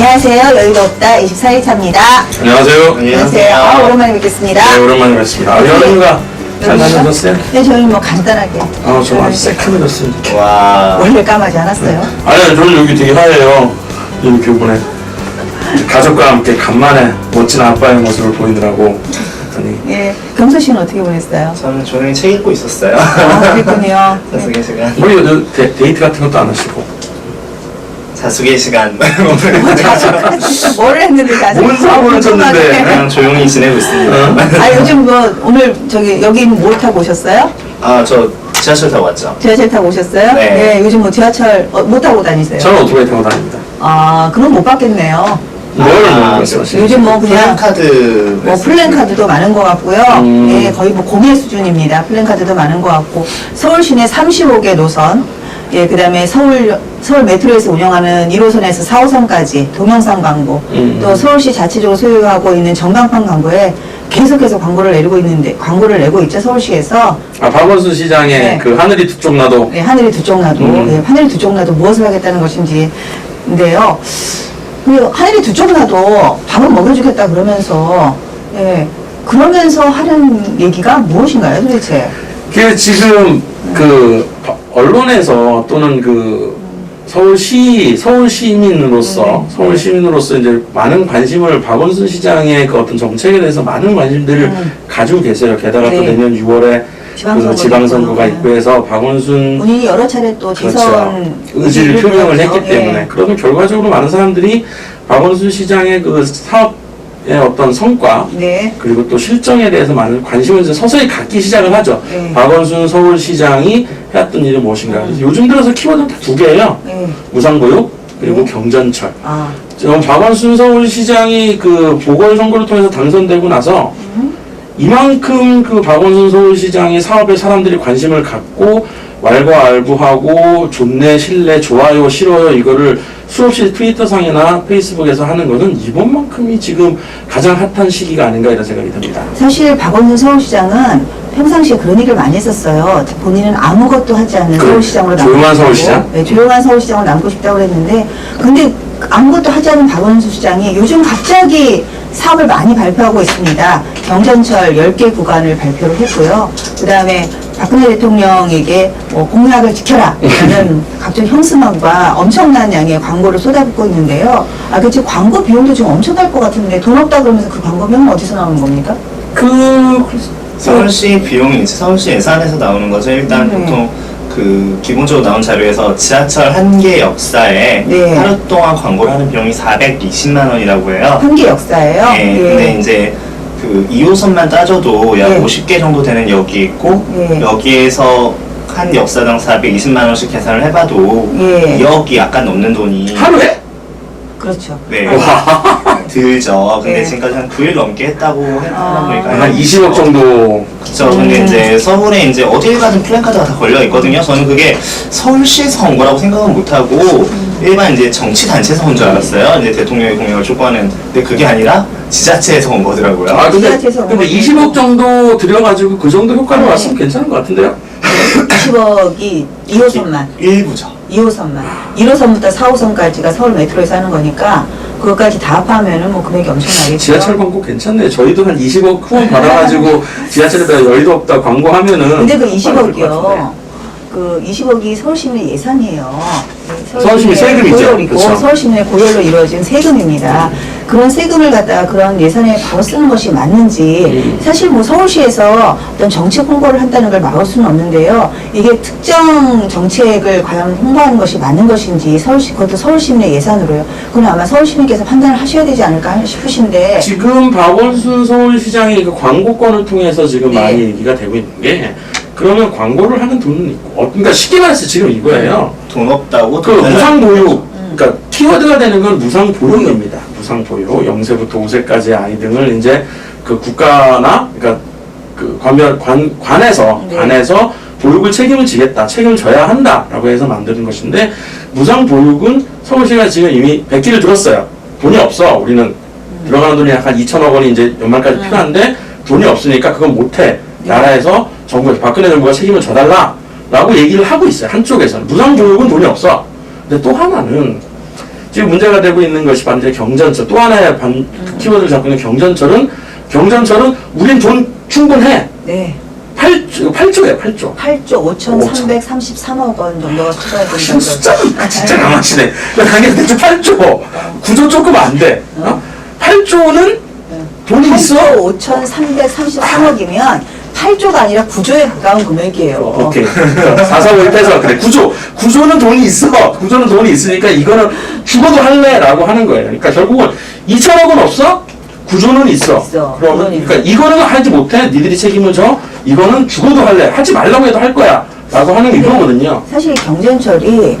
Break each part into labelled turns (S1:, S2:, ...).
S1: 안녕하세요. 여의도 없다 24일차입니다.
S2: 안녕하세요.
S1: 안녕하세요. 아, 오랜만에 뵙겠습니다.
S2: 네, 오랜만에 뵙습니다. 여름이가 잘 다녀오셨어요?
S1: 네, 저희는 뭐 간단하게.
S2: 저는 아주 새카매졌습니다.
S3: 와.
S1: 원래 까마지 않았어요?
S2: 아니요, 저는 여기 되게 하얘요. 이렇게 이번에 가족과 함께 간만에 멋진 아빠의 모습을 보이느라고 했더니.
S1: 예. 경서 씨는 어떻게 보냈어요?
S3: 저는 조용히 책 읽고 있었어요.
S1: 아, 그랬군요.
S3: 자숙의 시간.
S2: 우리 데이트 같은 것도 안 하시고.
S3: 자숙의 시간.
S1: 뭘 했는데 자주.
S2: 뭔 사고를 쳤는데.
S3: 그냥 조용히 지내고 있습니다.
S1: 아, 요즘 뭐, 오늘 여기 뭘 타고 오셨어요?
S3: 아, 저 지하철 타고 왔죠.
S1: 지하철 타고 오셨어요?
S3: 네.
S1: 예, 요즘 뭐 지하철 못 타고 다니세요?
S2: 저는 오토바이 타고 다닙니다.
S1: 아, 그럼 못 받겠네요.
S2: 뭘
S3: 아,
S2: 말씀하시는
S1: 요즘 뭐 그냥
S3: 플랜카드.
S1: 뭐 플랜카드도 많은 것 같고요. 예, 거의 뭐 공예 수준입니다. 플랜카드도 많은 것 같고 서울 시내 35개 노선, 예, 그다음에 서울 메트로에서 운영하는 1호선에서 4호선까지 동영상 광고, 또 서울시 자체적으로 소유하고 있는 전광판 광고에 계속해서 광고를 내고 있죠. 서울시에서.
S2: 박원순 시장의
S1: 네.
S2: 그 하늘이 두 쪽 나도.
S1: 예, 하늘이 두 쪽 나도, 예, 하늘이 두 쪽 나도 무엇을 하겠다는 것인지인데요. 하늘이 두 쪽 나도 밥은 먹여주겠다 그러면서, 예, 그러면서 하는 얘기가 무엇인가요, 도대체?
S2: 그 지금 그 언론에서 또는 그 서울시민으로서 이제 많은 관심을 박원순 시장의 그 어떤 정책에 대해서 많은 관심들을 가지고 계세요. 게다가 또
S1: 네.
S2: 내년 6월에 그 지방선거가 있고 해서 박원순
S1: 본인이 여러 차례 또 대선
S2: 의지를 표명을 했기
S1: 보였죠.
S2: 때문에 그러면 결과적으로 많은 사람들이 박원순 시장의 그 사업의 어떤 성과
S1: 네.
S2: 그리고 또 실정에 대해서 많은 관심을 이제 서서히 갖기 시작을 하죠.
S1: 네.
S2: 박원순 서울시장이 해왔던 일이 무엇인가. 그래서 요즘 들어서 키워드는 딱 두 개예요.
S1: 네.
S2: 무상교육 그리고
S1: 네.
S2: 경전철.
S1: 아,
S2: 박원순 서울시장이 그 보궐선거를 통해서 당선되고 나서 이만큼 그 박원순 서울시장의 사업에 사람들이 관심을 갖고 왈가왈부하고 좋네, 싫네, 좋아요, 싫어요 이거를 수없이 트위터상이나 페이스북에서 하는 것은 이번만큼이 지금 가장 핫한 시기가 아닌가 이런 생각이 듭니다.
S1: 사실 박원순 서울시장은 평상시에 그런 얘기를 많이 했었어요. 본인은 아무것도 하지 않는 서울시장으로 남고
S2: 조용한
S1: 싶다고.
S2: 서울시장?
S1: 네, 조용한 서울시장으로 남고 싶다고 했는데, 근데 아무것도 하지 않은 박원순 시장이 요즘 갑자기 사업을 많이 발표하고 있습니다. 경전철 10개 구간을 발표를 했고요. 그 다음에 박근혜 대통령에게 뭐 공약을 지켜라 라는 각종 형수만과 엄청난 양의 광고를 쏟아붓고 있는데요. 아, 그 지금 광고 비용도 지금 엄청날 것 같은데 돈 없다 그러면서 그 광고 비용은 어디서 나오는 겁니까?
S3: 서울시 비용이 이제 서울시 예산에서 나오는 거죠. 일단 보통 그 기본적으로 나온 자료에서 지하철 한 개 역사에
S1: 네.
S3: 하루 동안 광고를 하는 비용이 420만 원이라고 해요.
S1: 한 개 역사예요?
S3: 네,
S1: 예.
S3: 근데 이제 그 2호선만 따져도 약
S1: 네.
S3: 50개 정도 되는 역이 있고
S1: 네.
S3: 여기에서 한 역사당 420만 원씩 계산을 해봐도
S1: 예.
S3: 2억이 약간 넘는 돈이
S2: 하루에?
S1: 그렇죠.
S3: 네
S2: 와,
S3: 들죠. 근데
S1: 네.
S3: 지금까지 한 9일 넘게 했다고 하다 보니까
S2: 한 20억 정도.
S3: 그쵸. 근데 이제 서울에 이제 어딜 가든 플랜카드가 다 걸려 있거든요. 저는 그게 서울시에서 온 거라고 생각은 못하고 일반 이제 정치 단체에서 온 줄 알았어요. 이제 대통령의 공약을 촉구하는. 근데 그게 아니라 지자체에서 온 거더라고요.
S2: 근데
S1: 지자체에서 온 거지.
S2: 20억 정도 들여가지고 그 정도 효과를 왔으면 괜찮은 것 같은데요?
S1: 20억이 2호선만.
S3: 일부죠.
S1: 2호선만. 1호선부터 4호선까지가 서울 메트로에서 하는 거니까 그것까지 다 합하면은 뭐 금액이 엄청나겠죠.
S2: 지하철 광고 괜찮네. 저희도 한 20억 후원 받아가지고 지하철에다 여의도 없다 광고하면은.
S1: 근데 그
S2: 효과가 될것
S1: 20억이요.
S2: 같은데.
S1: 그 20억이 서울시민의 예산이에요.
S2: 서울시민 세금이죠.
S1: 고열이고
S2: 그렇죠.
S1: 서울시민의 고열로 이루어진 세금입니다. 그런 세금을 갖다가 그런 예산에 바로 쓰는 것이 맞는지 사실 뭐 서울시에서 어떤 정책 홍보를 한다는 걸 막을 수는 없는데요. 이게 특정 정책을 과연 홍보하는 것이 맞는 것인지 그것도 서울시민의 예산으로요. 그건 아마 서울시민께서 판단을 하셔야 되지 않을까 싶으신데
S2: 지금 박원순 서울시장이 그 광고권을 통해서 지금
S1: 네.
S2: 많이 얘기가 되고 있는 게 그러면 광고를 하는 돈은 있고 그러니까 쉽게 말해서 지금 이거예요.
S3: 돈 없다고
S2: 그
S3: 돈을
S2: 무상보육 그러니까 키워드가 되는 건 무상보육입니다. 무상보육 0세부터 5세까지의 아이 등을 이제 그 국가나 그러니까 그 관에서
S1: 네.
S2: 관에서 보육을 책임을 져야 한다라고 해서 만드는 것인데 무상보육은 서울시가 지금 이미 100기를 들었어요. 돈이 없어. 우리는 들어가는 돈이 약 한 2천억 원이 이제 연말까지 필요한데 돈이 없으니까 그건 못해. 나라에서 정부에서 박근혜 정부가 책임을 져달라라고 얘기를 하고 있어요. 한쪽에서는 무상교육은 돈이 없어. 근데 또 하나는 지금 문제가 되고 있는 것이 바로 이제 경전철. 또 하나의 키워드를 잡고 있는 경전철은 우린 돈 충분해.
S1: 네.
S2: 8조예요, 8조.
S1: 8조 5,333억 원 정도가 투자된다고.
S2: 숫자는 진짜 강하시네. 당연히 대충 8조. 구조 조금 안 돼. 8조는 돈이 있어.
S1: 8조 5,333억이면 8조가 아니라 9조에 가까운 금액이에요.
S2: 오케이. 445를 빼서 그래. 구조는 돈이 있어. 구조는 돈이 있으니까 이거는 죽어도 할래라고 하는 거예요. 그러니까 결국은 2천억은 없어? 구조는 있어. 그러면 그러니까 이거는 하지 못해. 니들이 책임을 져. 이거는 죽어도 할래. 하지 말라고 해도 할 거야. 라고 하는 이거거든요.
S1: 사실 경전철이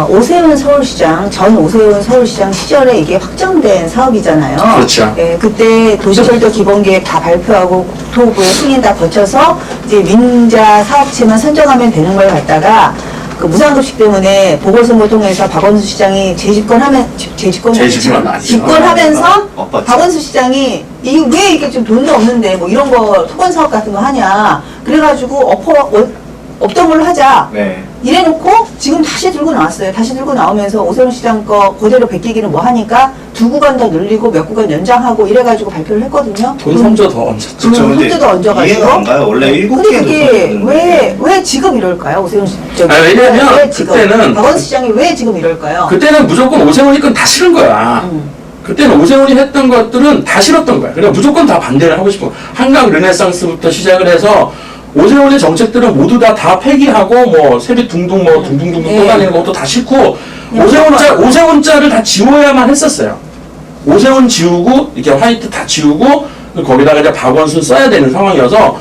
S1: 오세훈 서울시장, 전 오세훈 서울시장 시절에 이게 확정된 사업이잖아요.
S2: 그렇죠.
S1: 예, 그때 도시철도 기본계획 다 발표하고 국토부의 승인 다 거쳐서 이제 민자 사업체만 선정하면 되는 걸 갖다가 그 무상급식 때문에 보궐선거 통해서 박원순 시장이 집권하면서 박원순 시장이 이게 왜 이게 좀 돈도 없는데 뭐 이런 거 토건 사업 같은 거 하냐 그래가지고 없던 걸로 하자.
S3: 네.
S1: 이래놓고 지금 다시 들고 나왔어요. 다시 들고 나오면서 오세훈 시장 거 그대로 베끼기는 뭐 하니까 두 구간 더 늘리고 몇 구간 연장하고 이래가지고 발표를 했거든요.
S2: 돈 3조 더 얹었죠.
S3: 그렇죠. 근데
S1: 3조도 얹어가지고.
S3: 이해가 안 가요. 원래 7개
S1: 근데 그게 왜 지금 이럴까요? 오세훈 시장.
S2: 왜냐면
S1: 왜 지금?
S2: 그때는
S1: 박원순 시장이 왜 지금 이럴까요?
S2: 그때는 무조건 오세훈이 건 다 싫은 거야. 그때는 오세훈이 했던 것들은 다 싫었던 거야. 그러니까 무조건 다 반대를 하고 싶은 거야. 한강 르네상스부터 시작을 해서 오세훈의 정책들은 모두 다 폐기하고 뭐 세비 둥둥 뭐 둥둥둥 떠다니는 것도 다 싫고 오세훈자를 다 지워야만 했었어요. 오세훈 지우고 이렇게 화이트 다 지우고 거기다가 이제 박원순 써야 되는 상황이어서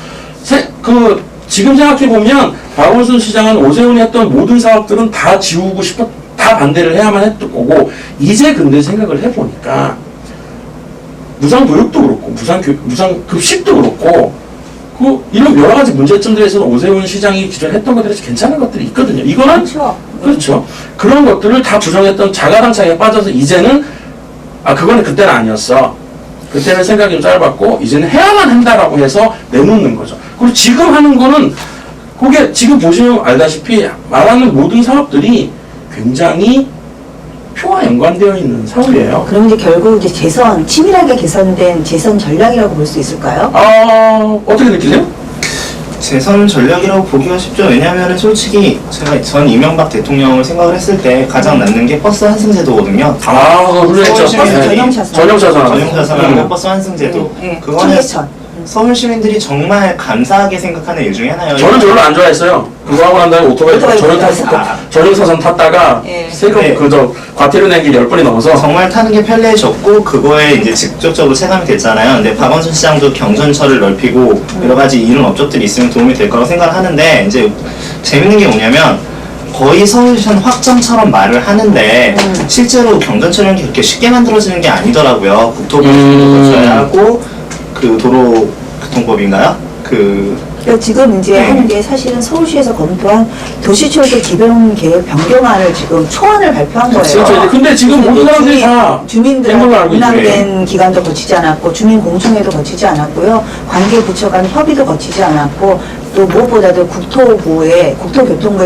S2: 지금 생각해 보면 박원순 시장은 오세훈이 했던 모든 사업들은 다 지우고 다 반대를 해야만 했던 거고 이제 근데 생각을 해보니까 무상교육도 그렇고 무상급식도 그렇고 이런 여러 가지 문제점들에서는 오세훈 시장이 기존에 했던 것들이 괜찮은 것들이 있거든요. 이거는 그렇죠. 그런 것들을 다 부정했던 자가당착에 빠져서 이제는 그거는 그때는 아니었어. 그때는 생각이 좀 짧았고 이제는 해야만 한다라고 해서 내놓는 거죠. 그리고 지금 하는 거는 그게 지금 보시면 알다시피 말하는 모든 사업들이 굉장히 표와 연관되어 있는 사업이에요.
S1: 그럼 이제 결국 이제 치밀하게 개선된 재선 전략이라고 볼 수 있을까요?
S2: 어떻게 느끼세요?
S3: 재선 전략이라고 보기가 쉽죠. 왜냐하면 솔직히 제가 전 이명박 대통령을 생각을 했을 때 가장 맞는 게 버스 환승제도거든요.
S2: 훌륭했죠.
S3: 전용차선하고 버스 환승제도. 그거는
S1: 청계천.
S3: 서울 시민들이 정말 감사하게 생각하는 일 중에 하나예요.
S2: 저는 별로 안 좋아했어요. 그거 하고 난 다음에 오토바이 전용사선 탔다가 세금 과태료 낸 게 10번이 넘어서
S3: 정말 타는 게 편리해졌고 그거에 이제 직접적으로 체감이 됐잖아요. 근데 박원순 시장도 경전철을 넓히고 여러 가지 이런 업적들이 있으면 도움이 될 거라고 생각을 하는데 이제 재밌는 게 뭐냐면 거의 서울시는 확정처럼 말을 하는데 실제로 경전철이라는 게 그렇게 쉽게 만들어지는 게 아니더라고요. 국토부에서 거쳐야 하고 그 도로교통법인가요?
S1: 그러니까 지금 이제 하는 게 사실은 서울시에서 검토한 도시철도 기본 계획 변경안을 지금 초안을 발표한 거예요.
S2: 그렇죠. 근데 지금 모든 사람들이 다
S1: 주민들하고 분담된 기간도 거치지 않았고 주민공청회도 거치지 않았고요. 관계부처 간 협의도 거치지 않았고 또 무엇보다도 국토교통부의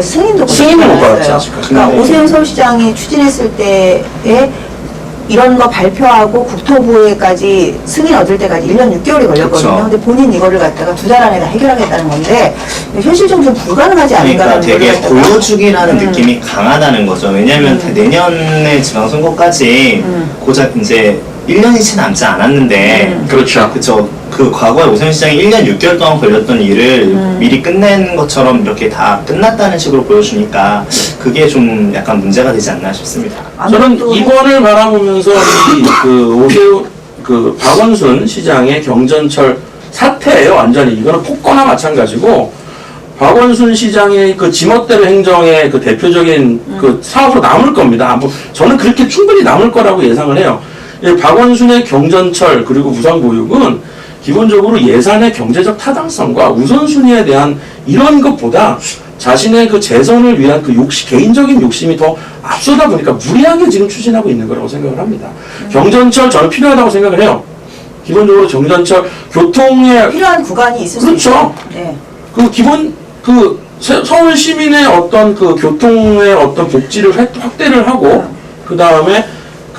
S1: 승인도 거치지 않았어요. 그러니까 오세훈 서울시장이 추진했을 때에 이런 거 발표하고 국토부에까지 승인 얻을 때까지 1년 6개월이 걸렸거든요.
S3: 그쵸.
S1: 근데 본인 이거를 갖다가 2달 안에 다 해결하겠다는 건데 현실적으로 좀 불가능하지 않을까라는
S3: 그러니까 되게 보여주기라는 느낌이 강하다는 거죠. 왜냐하면 내년에 지방선거까지 고작 이제 1년이 채 남지 않았는데
S2: 그렇죠.
S3: 그 과거에 오세훈 시장이 1년 6개월 동안 걸렸던 일을 미리 끝낸 것처럼 이렇게 다 끝났다는 식으로 보여주니까 그게 좀 약간 문제가 되지 않나 싶습니다.
S2: 저는 이번을 바라보면서 오세훈 박원순 시장의 경전철 사태예요. 완전히 이거는 폭거나 마찬가지고 박원순 시장의 그 지멋대로 행정의 그 대표적인 그 사업으로 남을 겁니다. 저는 그렇게 충분히 남을 거라고 예상을 해요. 박원순의 경전철 그리고 무상보육은 기본적으로 예산의 경제적 타당성과 우선순위에 대한 이런 것보다 자신의 그 재선을 위한 그 개인적인 욕심이 더 앞서다 보니까 무리하게 지금 추진하고 있는 거라고 생각을 합니다. 경전철 저는 필요하다고 생각을 해요. 기본적으로 경전철 교통에
S1: 필요한 구간이 있을 수 있죠. 네.
S2: 서울 시민의 어떤 그 교통의 어떤 복지를 확대를 하고 그 다음에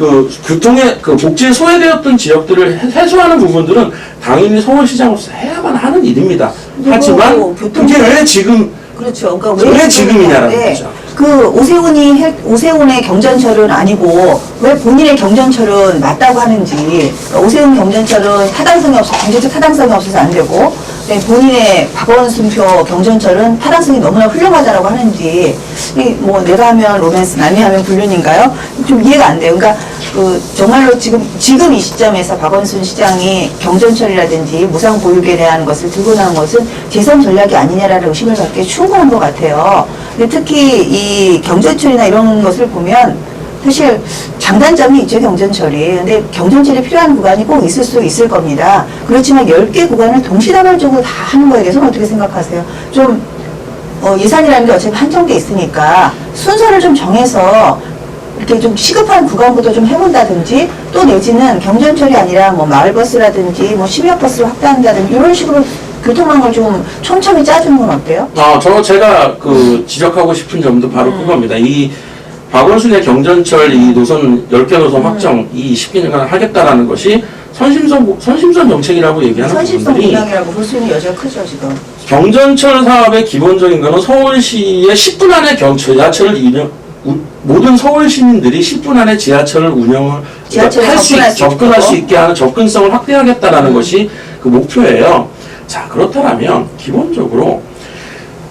S2: 그 교통의 그 복지에 소외되었던 지역들을 해소하는 부분들은 당연히 서울시장으로서 해야만 하는 일입니다. 하지만 그게 왜 지금
S1: 그렇죠. 그러니까
S2: 왜 지금이냐라는 거죠.
S1: 그 오세훈의 경전철은 아니고 왜 본인의 경전철은 맞다고 하는지, 오세훈 경전철은 타당성이 없어, 경제적 타당성이 없어서 안 되고, 본인의 박원순표 경전철은 타당성이 너무나 훌륭하다라고 하는지, 뭐 내가 하면 로맨스, 남이 하면 불륜인가요? 좀 이해가 안 돼요. 그러니까 그 정말로 지금 이 시점에서 박원순 시장이 경전철이라든지 무상 보육에 대한 것을 들고 나온 것은 대선 전략이 아니냐라는 의심을 갖기에 충분한 것 같아요. 근데 특히 이 경전철이나 이런 것을 보면 사실 장단점이 있죠, 경전철이. 근데 경전철이 필요한 구간이 꼭 있을 수 있을 겁니다. 그렇지만 10개 구간을 동시다발적으로 다 하는 거에 대해서는 어떻게 생각하세요? 좀 예산이라는 게 어차피 한정돼 있으니까 순서를 좀 정해서 이렇게 좀 시급한 구간부터 좀 해본다든지, 또 내지는 경전철이 아니라 뭐 마을버스라든지 뭐 심야버스를 확대한다든지 이런 식으로 교통망을 좀 촘촘히 짜주는 건 어때요?
S2: 제가 그 지적하고 싶은 점도 바로 그겁니다. 이 박원순의 경전철 이 노선 10개 노선 확정 이 20개년간 하겠다라는 것이 선심성 정책이라고 얘기하는
S1: 선심성
S2: 부분들이,
S1: 공약이라고 볼 수 있는 여지가 크죠, 지금.
S2: 경전철 사업의 기본적인 거는 서울시의 10분 안에 지하철을 모든 서울 시민들이 10분 안에 지하철을 접근할 수 있게 하는 접근성을 확대하겠다라는 것이 그 목표예요. 자, 그렇다면 기본적으로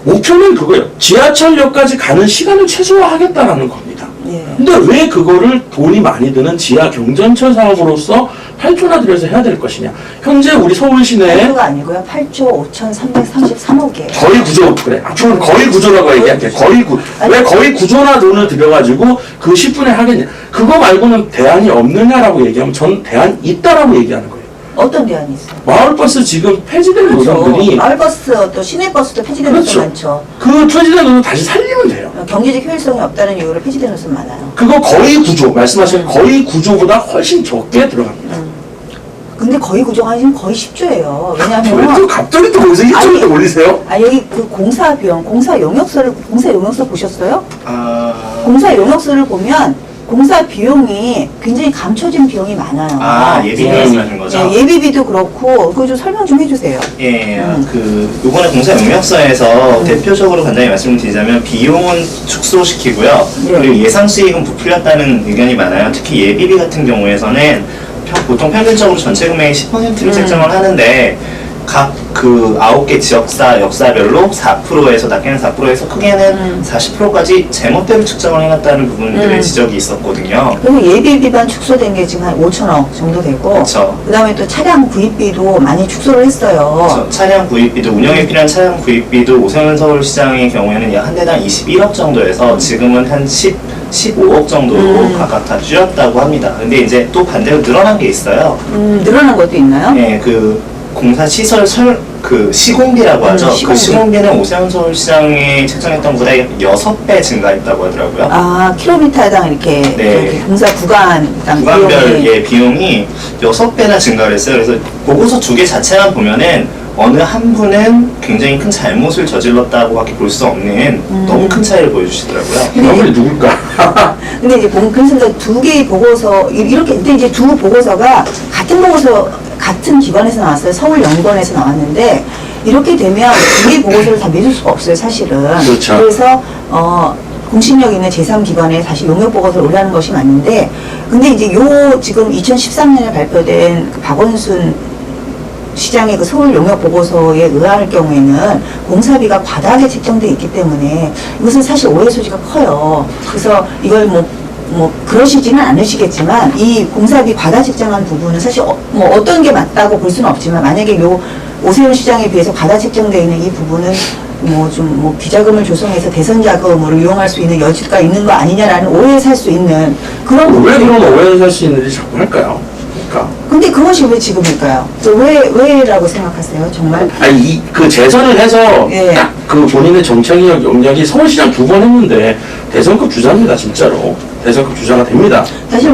S2: 목표는 그거예요. 지하철역까지 가는 시간을 최소화하겠다라는 겁니다.
S1: 예.
S2: 근데 왜 그거를 돈이 많이 드는 지하 경전철 사업으로서 8조나 들여서 해야 될 것이냐. 현재 우리 서울 시내에
S1: 8조가 아니고요. 8조 5,333억이에요.
S2: 거의 구조, 그래. 앞으로는 거의 구조라고 얘기할게. 왜 거의 구조나 돈을 들여가지고 그 10분에 하겠냐. 그거 말고는 대안이 없느냐라고 얘기하면 전 대안이 있다라고 얘기하는 거예요.
S1: 어떤 대안이 있어요?
S2: 마을버스 지금 폐지된
S1: 그렇죠.
S2: 노선들이,
S1: 마을버스, 또 시내버스도 폐지된
S2: 그렇죠.
S1: 노선 많죠.
S2: 그 폐지된 노선 다시 살리면 돼요.
S1: 경제적 효율성이 없다는 이유로 폐지된 노선 많아요.
S2: 그거 거의 구조, 말씀하신 거의 구조보다 훨씬 적게 들어갑니다.
S1: 근데 거의 구조가 지금 거의 10조예요.
S2: 왜
S1: 왜냐하면
S2: 또 갑자기 또 거기서 1조를 올리세요?
S1: 여기 그 공사 비용, 공사 용역서 보셨어요?
S3: 아,
S1: 공사 용역서를 보면 공사 비용이 굉장히 감춰진 비용이 많아요.
S3: 예비비 말씀하시는 거죠?
S1: 예비비도 그렇고 그거 좀 설명 좀 해주세요.
S3: 요번에 공사 용역서에서 대표적으로 간단히 말씀드리자면 비용은 축소시키고요.
S1: 네.
S3: 그리고 예상 수익은 부풀렸다는 의견이 많아요. 특히 예비비 같은 경우에서는 보통 평균적으로 전체 금액의 10%를 책정을 하는데 각 그 9개 지역사 역사별로 4%에서 낮게는 4%에서 크게는 40%까지 제멋대로 측정을 해놨다는 부분들의 지적이 있었거든요.
S1: 그리고 예비비만 축소된 게 지금 한 5천억 정도 되고,
S3: 그렇죠.
S1: 그다음에 또 차량 구입비도 많이 축소를 했어요.
S3: 차량 구입비도 운영에 필요한 차량 구입비도 오세훈 서울시장의 경우에는 약 한 대당 21억 정도에서 지금은 한 15억 정도로 각각 다 줄였다고 합니다. 근데 이제 또 반대로 늘어난 게 있어요.
S1: 늘어난 것도 있나요?
S3: 네, 그 공사 시설 시공비라고 하죠.
S1: 시공비.
S3: 그 시공비는 오세훈 서울시장이 책정했던 것보다 6배 증가했다고 하더라고요.
S1: 킬로미터당 이렇게,
S3: 네.
S1: 이렇게 공사 구간당
S3: 구간별 비용이 6배나 증가를 했어요. 그래서 보고서 2개 자체만 보면은 어느 한 분은 굉장히 큰 잘못을 저질렀다고밖에 볼 수 없는 너무 큰 차이를 보여주시더라고요.
S2: 그런 분이 누굴까?
S1: 근데 이제 그래서 두 개의 보고서 이렇게, 근데 이제 두 보고서가 같은 기관에서 나왔어요. 서울연구원에서 나왔는데 이렇게 되면 두 개의 보고서를 다 믿을 수가 없어요, 사실은.
S2: 그렇죠.
S1: 그래서 공신력 있는 제3기관에 다시 용역 보고서를 올리는 것이 맞는데, 근데 이제 지금 2013년에 발표된 그 박원순 시장의 그 서울 용역 보고서에 의할 경우에는 공사비가 과다하게 책정돼 있기 때문에 이것은 사실 오해 소지가 커요. 그래서 이걸 그러시지는 않으시겠지만 이 공사비 과다 책정한 부분은 사실 어떤 게 맞다고 볼 수는 없지만, 만약에 오세훈 시장에 비해서 과다 책정되어 있는 이 부분은 비자금을 조성해서 대선 자금으로 이용할 수 있는 여지가 있는 거 아니냐라는 오해에 살 수 있는 그런
S2: 왜
S1: 부분이.
S2: 그런 오해를 살 수 있는지 자꾸 할까요?
S1: 근데 그것이 왜 지금일까요? 왜라고 생각하세요? 정말?
S2: 그 재선을 해서
S1: 예.
S2: 딱 그 본인의 정책력 영역이 서울시장 2번 했는데 대선급 주자입니다, 진짜로. 대선급 주자가 됩니다.
S1: 사실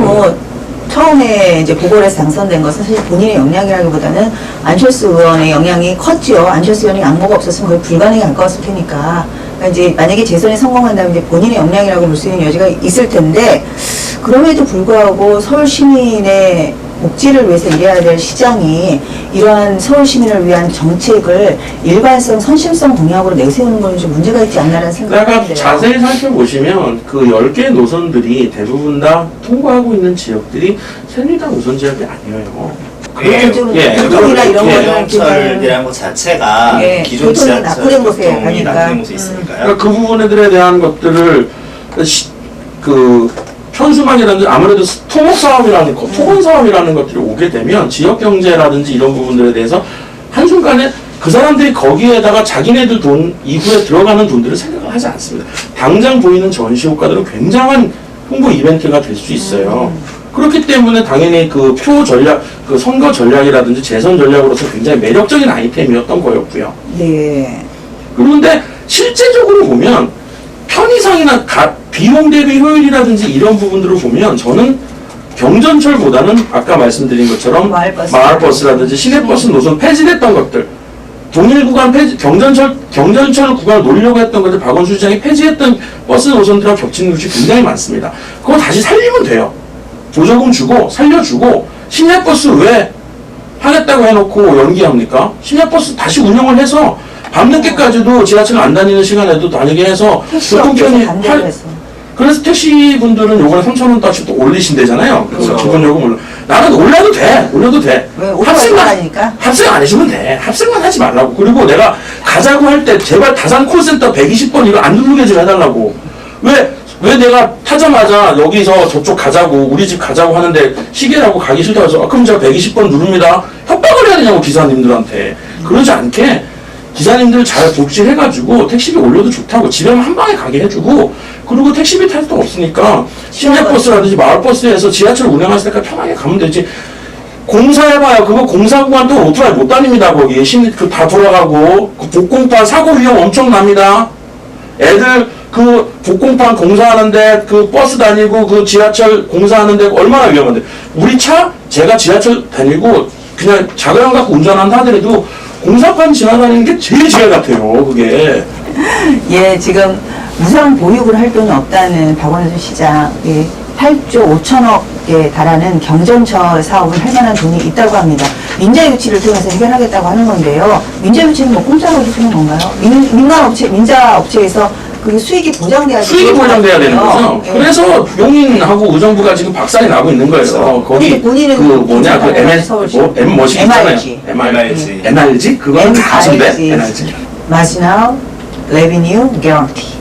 S1: 처음에 이제 보궐에서 당선된 것은 사실 본인의 역량이라기보다는 안철수 의원의 영향이 컸지요. 안철수 의원이 안모가 없었으면 거의 불가능에 가까웠을 테니까. 그러니까 이제 만약에 재선에 성공한다면 이제 본인의 역량이라고 볼 수 있는 여지가 있을 텐데, 그럼에도 불구하고 서울 시민의 복지를 위해서 일해야 될 시장이 이러한 서울 시민을 위한 정책을 일관성, 선심성 공약으로 내세우는 건 좀 문제가 있지 않나라는 생각이
S2: 그러니까
S1: 드는데요.
S2: 자세히 살펴보시면 그 10개 노선들이 대부분 다 통과하고 있는 지역들이 새누리당 노선 지역이 아니에요.
S1: 좀 교통이나 이런 거는
S3: 대형철이라는 것 자체가
S1: 예,
S3: 기존
S1: 교통이
S3: 지하철
S1: 낙후된 곳에
S3: 교통이
S1: 가니까.
S3: 낙후된 곳에 있으니까요.
S2: 그러니까 그 부분들에 대한 것들을 그 현수막이라든지 아무래도 토목 사업이라는 거, 토건 사업이라는 것들이 오게 되면 지역 경제라든지 이런 부분들에 대해서 한순간에 그 사람들이 거기에다가 자기네들 돈 이후에 들어가는 돈들을 생각을 하지 않습니다. 당장 보이는 전시 효과들은 굉장한 홍보 이벤트가 될 수 있어요. 그렇기 때문에 당연히 그 표 전략, 그 선거 전략이라든지 재선 전략으로서 굉장히 매력적인 아이템이었던 거였고요.
S1: 네.
S2: 그런데 실제적으로 보면 편의상이나 비용 대비 효율이라든지 이런 부분들을 보면 저는 경전철보다는 아까 말씀드린 것처럼 마을버스라든지 시내버스 노선 폐지됐던 것들, 동일 구간 폐지, 경전철 구간을 놓으려고 했던 것들 박원순 시장이 폐지했던 버스 노선들과 겹치는 것이 굉장히 많습니다. 그거 다시 살리면 돼요. 보조금 주고 살려주고 시내버스 왜 하겠다고 해놓고 연기합니까? 시내버스 다시 운영을 해서 밤늦게까지도 지하철 안 다니는 시간에도 다니게 해서 교통편이 그래서 택시 분들은 요번에 3,000원까지 또 올리신대잖아요. 그래서
S3: 그렇죠.
S2: 기본 요금 올려. 나는 올려도 돼.
S1: 왜 합승만
S2: 합승 안 해주면 돼. 합승만 하지 말라고. 그리고 내가 가자고 할 때 제발 다산 콜센터 120번 이거 안 누르게 좀 해달라고. 왜 내가 타자마자 여기서 저쪽 가자고 우리 집 가자고 하는데 시계라고 가기 싫다고 해서 그럼 제가 120번 누릅니다. 협박을 해야 되냐고 기사님들한테. 그러지 않게 기사님들 잘 복지해가지고 택시비 올려도 좋다고 집에만 한 방에 가게 해주고 그리고 택시비 탈 도 없으니까 시내버스라든지 마을버스에서 지하철 운행하실 때까지 편하게 가면 되지. 공사해봐요. 그거 공사 구간 또 오토바이 못 다닙니다. 거기 다 돌아가고 그 복공판 사고 위험 엄청납니다. 애들 그 복공판 공사하는데 그 버스 다니고 그 지하철 공사하는데 얼마나 위험한데 우리 차 제가 지하철 다니고 그냥 자가용 갖고 운전한다 하더라도 공사판 지나다니는 게 제일 지혜 같아요. 그게.
S1: 예, 지금 무상 보육을 할 돈이 없다는 박원순 시장이 8조 5천억에 달하는 경전철 사업을 할 만한 돈이 있다고 합니다. 민자유치를 통해서 해결하겠다고 하는 건데요. 민자유치는 뭐 공짜로 해주는 건가요? 민간업체, 민자업체에서 그 수익이 보장돼야
S2: 되는 거죠.
S1: 예.
S2: 그래서 용인하고 의정부가 지금 박살이 나고 있는 거예요. 거기 그 뭐냐 그 MRG 있잖아요. NRG 그건 가수인데 NRG.
S1: Marginal Revenue Guarantee.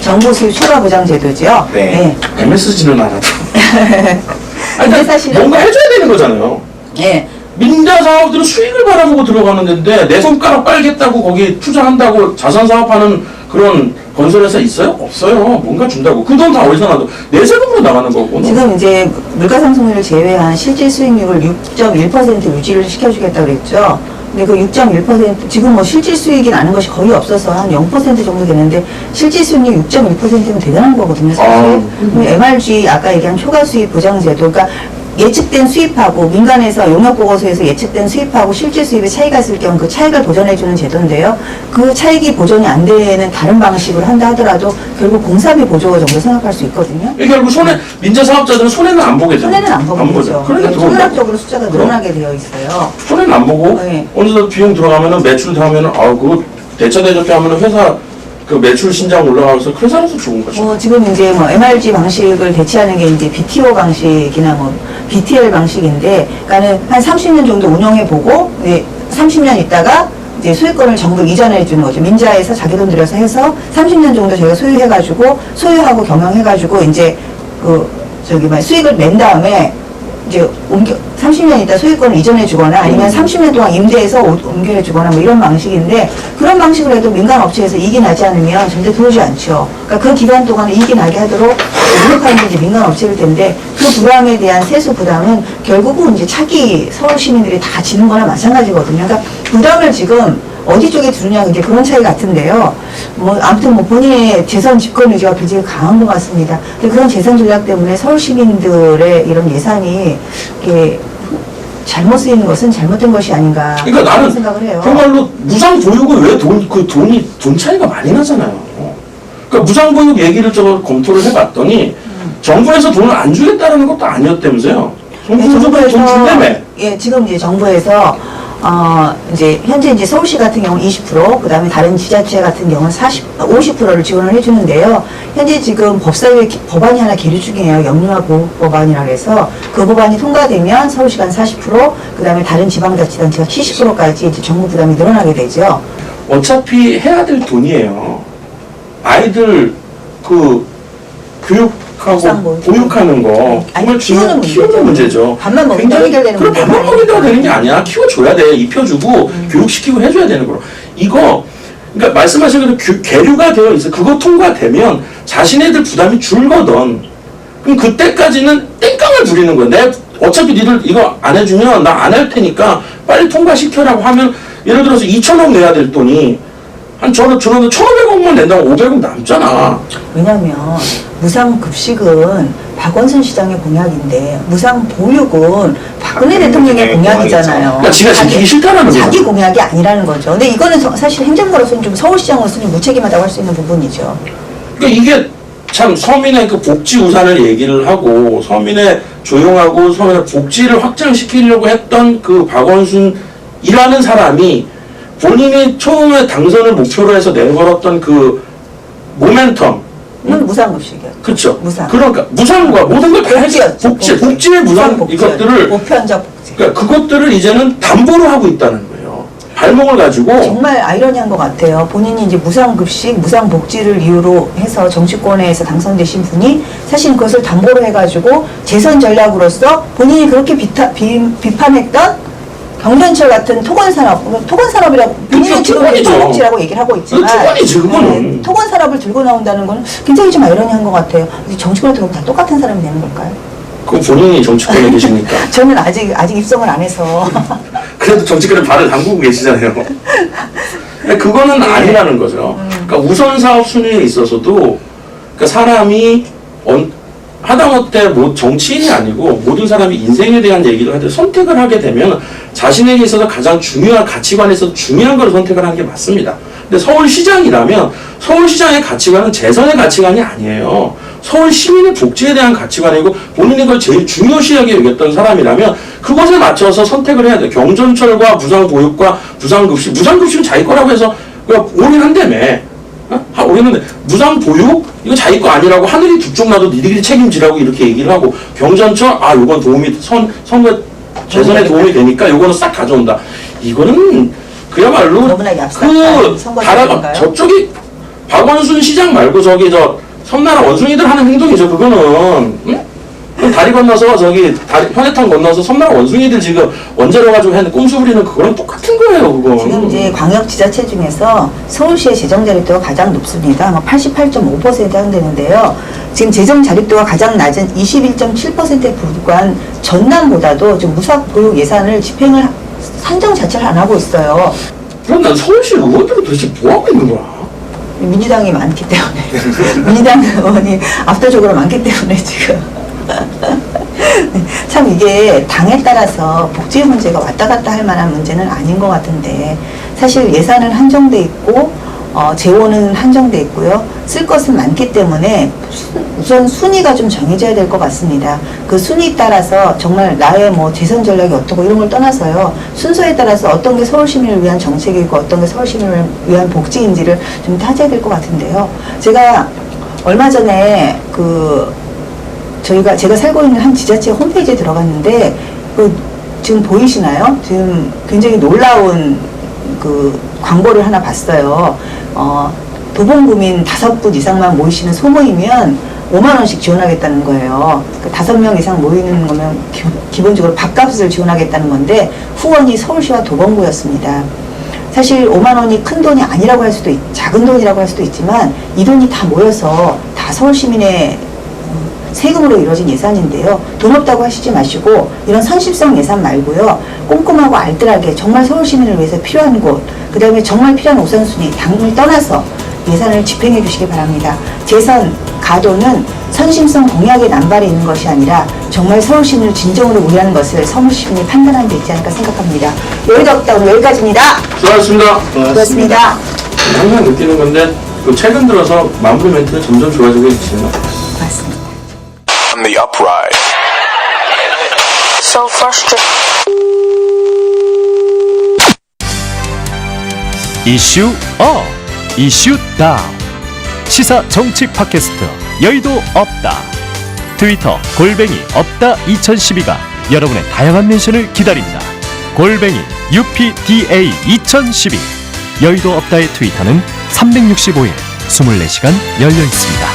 S1: 정부 수입 초과 보장 제도죠.
S3: 네.
S2: MSG는 알아도.
S1: 근데 사실은
S2: 뭔가 해줘야 되는 거잖아요.
S1: 예.
S2: 민자 사업들은 수익을 바라보고 들어가는 데인데 내 손가락 빨겠다고 거기 투자한다고 자산 사업하는 그런 건설회사 있어요? 없어요. 뭔가 준다고. 그 돈 다 어디서 나도 내 세금으로 나가는 거고.
S1: 지금 이제 물가상승률을 제외한 실질 수익률을 6.1% 유지를 시켜주겠다고 그랬죠. 근데 그 6.1% 지금 뭐 실질 수익이 나는 것이 거의 없어서 한 0% 정도 되는데 실질 수익률 6.1%면 대단한 거거든요. 사실. MRG 아까 얘기한 초과 수입 보장제도 그러니까 예측된 수입하고 민간에서 용역보고서에서 예측된 수입하고 실제 수입의 차이가 있을 경우 그 차익을 보전해주는 제도인데요. 그 차익이 보전이 안 되는 다른 방식으로 한다 하더라도 결국 공사비 보조 정도 생각할 수 있거든요.
S2: 이게 결국 민자 사업자들은 손해는 안 보게 돼요.
S1: 손해는 안 보게 되죠.
S2: 그러니까
S1: 통합적으로 숫자가 늘어나게 되어 있어요.
S2: 손해는 안 보고
S1: 네.
S2: 어느 정도 비용 들어가면은 매출 들어가면은 그거 대차대조표 하면은 회사 그 매출 신장 올라가면서 회사로서 좋은 거죠.
S1: 지금 이제 뭐 MRG 방식을 대체하는 게 이제 BTO 방식이나 뭐 BTL 방식인데, 그러니까는 한 30년 정도 운영해보고, 30년 있다가 이제 소유권을 전부 이전해 주는 거죠. 민자에서 자기 돈 들여서 해서 30년 정도 저희가 소유해가지고, 소유하고 경영해가지고, 이제 수익을 낸 다음에, 이제 30년 있다 소유권을 이전해 주거나 아니면 30년 동안 임대해서 옮겨 주거나 뭐 이런 방식인데, 그런 방식으로 해도 민간 업체에서 이익이 나지 않으면 절대 들어오지 않죠. 그러니까 그 기간 동안에 이익이 나게 하도록 노력하는 게 이제 민간 업체일 텐데, 그 부담에 대한 세수 부담은 결국은 이제 차기 서울 시민들이 다 지는 거나 마찬가지거든요. 그러니까 부담을 지금 어디 쪽에 두느냐, 이제 그런 차이 같은데요. 아무튼 본인의 재선 집권 의지가 굉장히 강한 것 같습니다. 근데 그런 재선 전략 때문에 서울 시민들의 이런 예산이 이렇게 잘못 쓰이는 것은 잘못된 것이 아닌가.
S2: 그러니까 나는
S1: 생각을 해요.
S2: 정말로 무상 보육은 왜 돈 차이가 많이 나잖아요. 그러니까 무상 보육 얘기를 검토를 해봤더니 정부에서 돈을 안 주겠다는 것도 아니었다면서요.
S1: 네,
S2: 정부에서 돈 준다며.
S1: 예, 지금 이제 정부에서 이제 현재 이제 서울시 같은 경우는 20%, 그다음에 다른 지자체 같은 경우는 50%를 지원을 해주는데요. 현재 지금 법사위에 법안이 하나 계류 중이에요. 영유아 보호 법안이라고 해서 그 법안이 통과되면 서울시가 한 40%, 그다음에 다른 지방자치단체가 70%까지 이제 정부 부담이 늘어나게 되죠.
S2: 어차피 해야 될 돈이에요. 아이들 그 교육하고 보육하는 거
S1: 아니,
S2: 정말 키우는 문제죠.
S1: 밥만 먹인다고 해결되는
S2: 그럼
S1: 문제는
S2: 밥만 먹인다고
S1: 아니니까.
S2: 되는 게 아니야. 키워줘야 돼. 입혀주고 교육시키고 해줘야 되는 거로. 이거 그러니까 말씀하신 대로 계류가 되어 있어. 그거 통과되면 자신애들 부담이 줄거든. 그럼 그때까지는 땡깡을 부리는 거야. 내 어차피 니들 이거 안 해주면 나 안 할 테니까 빨리 통과시켜라고 하면 예를 들어서 2천억 내야 될 돈이 한 저는 1,500억만 낸다고 500억 남잖아.
S1: 왜냐면 무상급식은 박원순 시장의 공약인데 무상보육은 박근혜 대통령의 공약이잖아요.
S2: 그러니까 지가 지키기 싫다라는 거죠.
S1: 자기 공약이 아니라는 거죠. 근데 이거는 사실 행정가로서는 좀 서울시장으로서는 무책임하다고 할 수 있는 부분이죠.
S2: 그러니까 이게 참 서민의 그 복지 우산을 얘기를 하고 서민의 조용하고 서민의 복지를 확장시키려고 했던 그 박원순이라는 사람이 본인이 처음에 당선을 목표로 해서 내걸었던 그 모멘텀.
S1: 무상급식이요.
S2: 그렇죠.
S1: 무상.
S2: 그러니까 무상과 모든 걸 다 해서 복지의 무상 이것들을
S1: 보편적 복지.
S2: 그러니까 그것들을 이제는 담보로 하고 있다는 거예요. 발목을 가지고
S1: 정말 아이러니한 것 같아요. 본인이 이제 무상급식, 무상복지를 이유로 해서 정치권에서 당선되신 분이 사실 그것을 담보로 해가지고 재선 전략으로서 본인이 그렇게 비판했던 경전철 같은 토건산업이라고 본인은 지금
S2: 토건이죠.
S1: 토건지라고 얘기를 하고 있지만
S2: 토건이지, 그거는.
S1: 토건산업을 들고 나온다는 건 굉장히 좀 아이러니한 것 같아요. 정치권에 들어오면 다 똑같은 사람이 되는 걸까요?
S2: 그 본인이 정치권에 계시니까.
S1: 저는 아직 입성을 안 해서
S2: 그래도 정치권에 발을 담그고 계시잖아요. 근데 그거는 아니라는 거죠. 그러니까 우선 사업 순위에 있어서도 그러니까 사람이 하다못해 뭐 정치인이 아니고 모든 사람이 인생에 대한 얘기를 할 때 선택을 하게 되면 자신에게 있어서 가장 중요한 가치관에서 중요한 걸 선택을 하는 게 맞습니다. 근데 서울시장이라면 서울시장의 가치관은 재선의 가치관이 아니에요. 서울 시민의 복지에 대한 가치관이고 본인이 그걸 제일 중요시하게 여겼던 사람이라면 그것에 맞춰서 선택을 해야 돼요. 경전철과 무상보육과 무상급식. 무상급식은 자기 거라고 해서 올인한다며. 올인한데 무상보육? 이거 자기 거 아니라고 하늘이 두 쪽 나도 니들이 책임지라고 이렇게 얘기를 하고 경전철? 요건 도움이 선거 재선에 도움이 되니까 요거는 싹 가져온다. 이거는 그야말로
S1: 너무나 얍삽한 선거
S2: 다라가 저쪽이 박원순 시장 말고 저기 섬나라 원숭이들 하는 행동이죠. 그거는 응? 그럼 다리 건너서 현해탄 건너서 섬나라 원숭이들 지금 원자로 가지고 하는 꼼수 부리는 그거랑 똑같은 거예요. 그거.
S1: 지금 이제 광역 지자체 중에서 서울시의 재정 자립도가 가장 높습니다. 88.5% 한되는데요. 지금 재정 자립도가 가장 낮은 21.7%에 불과한 전남보다도 지금 무상보육 예산을 집행을 산정 자체를 안 하고 있어요.
S2: 그럼 난 서울시 의원들은 도대체 뭐 하고 있는 거야?
S1: 민주당이 많기 때문에 민주당 의원이 압도적으로 많기 때문에 지금 참 이게 당에 따라서 복지 문제가 왔다 갔다 할 만한 문제는 아닌 것 같은데 사실 예산은 한정돼 있고 재원은 한정돼 있고요. 쓸 것은 많기 때문에 우선 순위가 좀 정해져야 될 것 같습니다. 그 순위에 따라서 정말 나의 뭐 재선 전략이 어떻고 이런 걸 떠나서요. 순서에 따라서 어떤 게 서울 시민을 위한 정책이고 어떤 게 서울 시민을 위한 복지인지를 좀 따져야 될 것 같은데요. 제가 얼마 전에 제가 살고 있는 한 지자체 홈페이지에 들어갔는데 지금 보이시나요? 지금 굉장히 놀라운 광고를 하나 봤어요. 도봉구민 5분 이상만 모이시는 소모이면 5만 원씩 지원하겠다는 거예요. 5명 이상 모이는 거면 기본적으로 밥값을 지원하겠다는 건데 후원이 서울시와 도봉구였습니다. 사실 5만 원이 큰 돈이 아니라고 할 수도 작은 돈이라고 할 수도 있지만 이 돈이 다 모여서 다 서울 시민의 세금으로 이루어진 예산인데요. 돈 없다고 하시지 마시고 이런 선심성 예산 말고요. 꼼꼼하고 알뜰하게 정말 서울 시민을 위해서 필요한 곳, 그 다음에 정말 필요한 우선순위, 당을 떠나서 예산을 집행해 주시기 바랍니다. 재선, 가도는 선심성 공약의 남발이 있는 것이 아니라 정말 서울 시민을 진정으로 위한 것을 서울 시민이 판단하는 데 있지 않을까 생각합니다. 여기도 없다. 오늘 여기까지입니다.
S2: 수고하셨습니다.
S1: 고맙습니다.
S2: 항상 느끼는 건데 최근 들어서 마무리 멘트가 점점 좋아지고 있지요.
S1: 맞습니다.
S4: on the uprise.
S5: So frustrated.
S6: 이슈 업, 이슈 다운. 시사 정치 팟캐스트 여의도 없다. 트위터 _없다 2012가 여러분의 다양한 멘션을 기다립니다. UPDA 2012. 여의도 없다의 트위터는 365일 24시간 열려 있습니다.